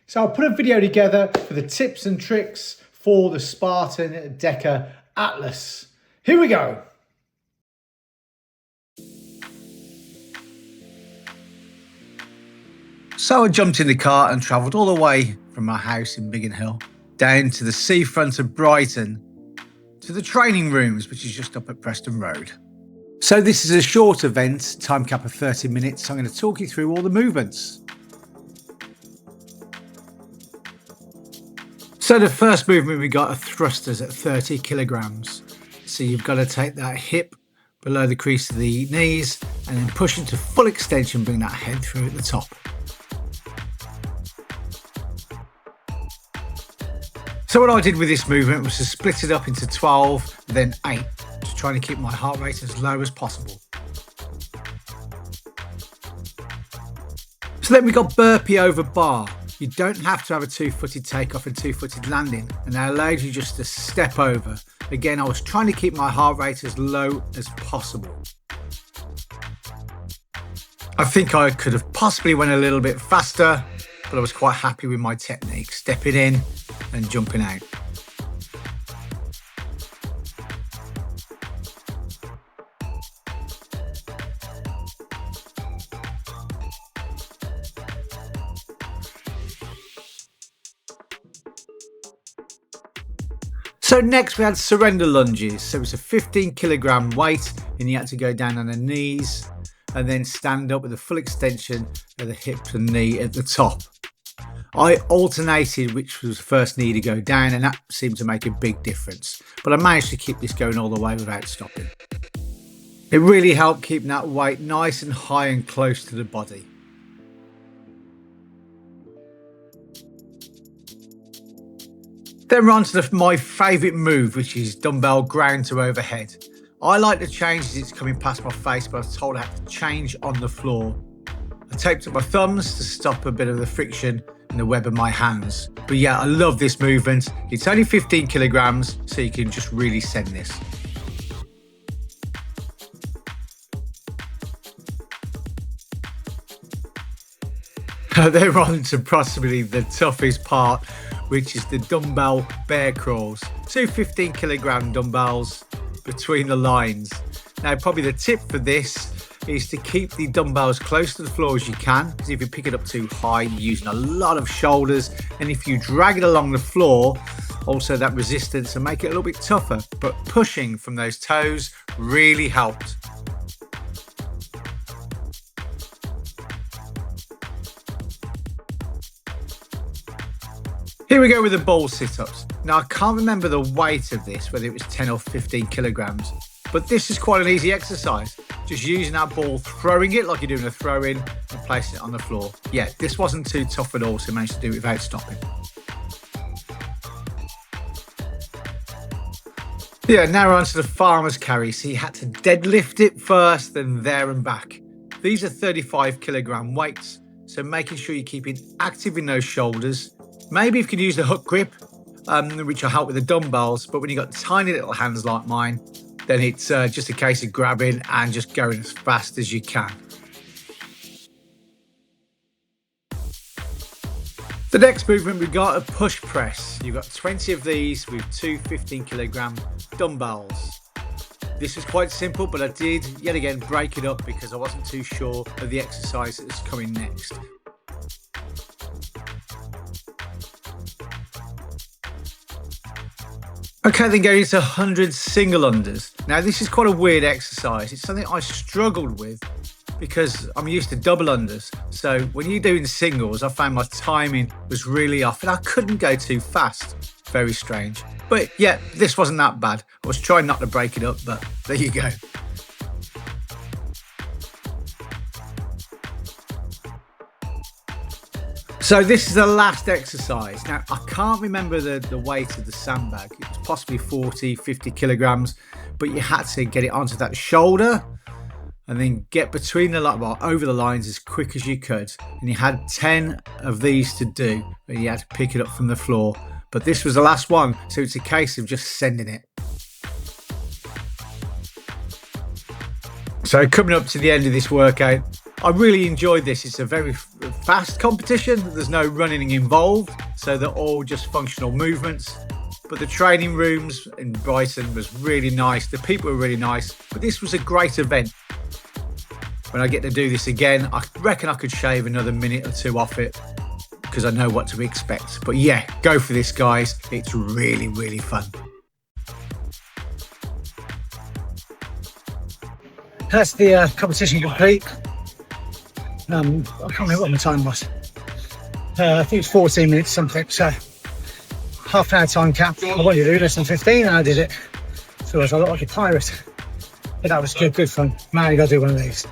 So I'll put a video together for the tips and tricks for the Spartan DEKA Atlas. Here we go. So I jumped in the car and travelled all the way from my house in Biggin Hill down to the seafront of Brighton to the training rooms, which is just up at Preston Road. So this is a short event, time cap of 30 minutes. I'm going to talk you through all the movements. So the first movement we got are thrusters at 30 kilograms. So you've got to take that hip below the crease of the knees and then push into full extension, bring that head through at the top. So what I did with this movement was to split it up into 12, then 8, to try and keep my heart rate as low as possible. So then we got burpee over bar. You don't have to have a two-footed takeoff and two-footed landing, and that allows you just to step over. Again, I was trying to keep my heart rate as low as possible. I think I could have possibly went a little bit faster, but I was quite happy with my technique, stepping in and jumping out. So next we had surrender lunges. So it's a 15 kilogram weight and you had to go down on the knees and then stand up with a full extension of the hip and knee at the top. I alternated which was the first knee to go down, and that seemed to make a big difference. But I managed to keep this going all the way without stopping. It really helped keeping that weight nice and high and close to the body. Then we're on to my favourite move, which is dumbbell ground to overhead. I like to change as it's coming past my face, but I was told I have to change on the floor. I taped up my thumbs to stop a bit of the friction in the web of my hands. But yeah, I love this movement. It's only 15 kilograms, so you can just really send this. Then on to possibly the toughest part, which is the dumbbell bear crawls. Two 15 kilogram dumbbells between the lines. Now probably the tip for this is to keep the dumbbells close to the floor as you can, because if you pick it up too high, you're using a lot of shoulders, and if you drag it along the floor, also that resistance will make it a little bit tougher, but pushing from those toes really helped. Here we go with the ball sit-ups. Now I can't remember the weight of this, whether it was 10 or 15 kilograms, but this is quite an easy exercise. Just using that ball, throwing it like you're doing a throw-in and placing it on the floor. Yeah, this wasn't too tough at all, so I managed to do it without stopping. Yeah, now we're on to the farmer's carry. So you had to deadlift it first, then there and back. These are 35 kilogram weights, so making sure you're keeping active in those shoulders. Maybe if you could use the hook grip, which will help with the dumbbells, but when you've got tiny little hands like mine, then it's just a case of grabbing and just going as fast as you can. The next movement we've got a push press. You've got 20 of these with two 15 kilogram dumbbells. This was quite simple, but I did yet again break it up because I wasn't too sure of the exercise that's coming next. Okay, then going into 100 single unders. Now this is quite a weird exercise. It's something I struggled with because I'm used to double unders. So when you're doing singles, I found my timing was really off and I couldn't go too fast. Very strange. But yeah, this wasn't that bad. I was trying not to break it up, but there you go. So this is the last exercise. Now, I can't remember the weight of the sandbag. It was possibly 40, 50 kilograms, but you had to get it onto that shoulder and then get between the over the lines as quick as you could. And you had 10 of these to do, and you had to pick it up from the floor. But this was the last one, so it's a case of just sending it. So coming up to the end of this workout, I really enjoyed this. It's a very fast competition. There's no running involved, so they're all just functional movements. But the training rooms in Brighton was really nice. The people were really nice. But this was a great event. When I get to do this again, I reckon I could shave another minute or two off it because I know what to expect. But yeah, go for this, guys. It's really, really fun. That's the competition complete. I can't remember what my time was. I think it was 14 minutes something, so half an hour time cap. I wanted to do less than 15 and I did it. So I looked like a pirate. But that was good fun. Man, you gotta do one of these.